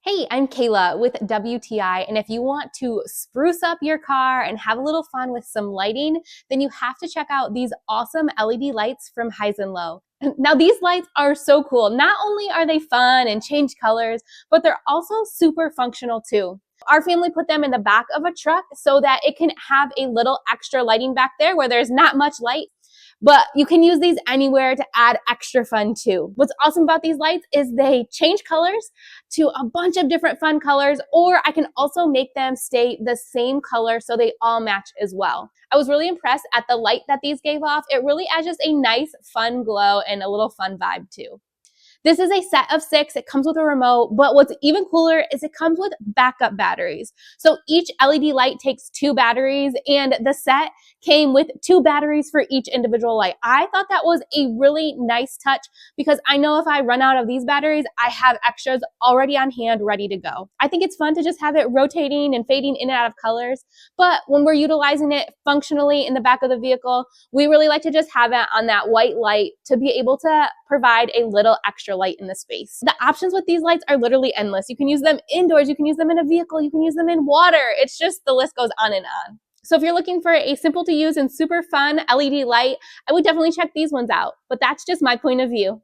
Hey, I'm Kayla with WTI, and if you want to spruce up your car and have a little fun with some lighting, then you have to check out these awesome LED lights from Hiseanllo. Now, these lights are so cool. Not only are they fun and change colors, but they're also super functional too. Our family put them in the back of a truck so that it can have a little extra lighting back there where there's not much light. But you can use these anywhere to add extra fun too. What's awesome about these lights is they change colors to a bunch of different fun colors, or I can also make them stay the same color so they all match as well. I was really impressed at the light that these gave off. It really adds just a nice fun glow and a little fun vibe too. This is a set of 6. It comes with a remote, but what's even cooler is it comes with backup batteries. So each LED light takes 2 batteries, and the set came with 2 batteries for each individual light. I thought that was a really nice touch because I know if I run out of these batteries, I have extras already on hand ready to go. I think it's fun to just have it rotating and fading in and out of colors, but when we're utilizing it functionally in the back of the vehicle, we really like to just have it on that white light to be able to provide a little extra light in the space. The options with these lights are literally endless. You can use them indoors, you can use them in a vehicle, you can use them in water. It's just, the list goes on and on. So if you're looking for a simple to use and super fun LED light, I would definitely check these ones out. But that's just my point of view.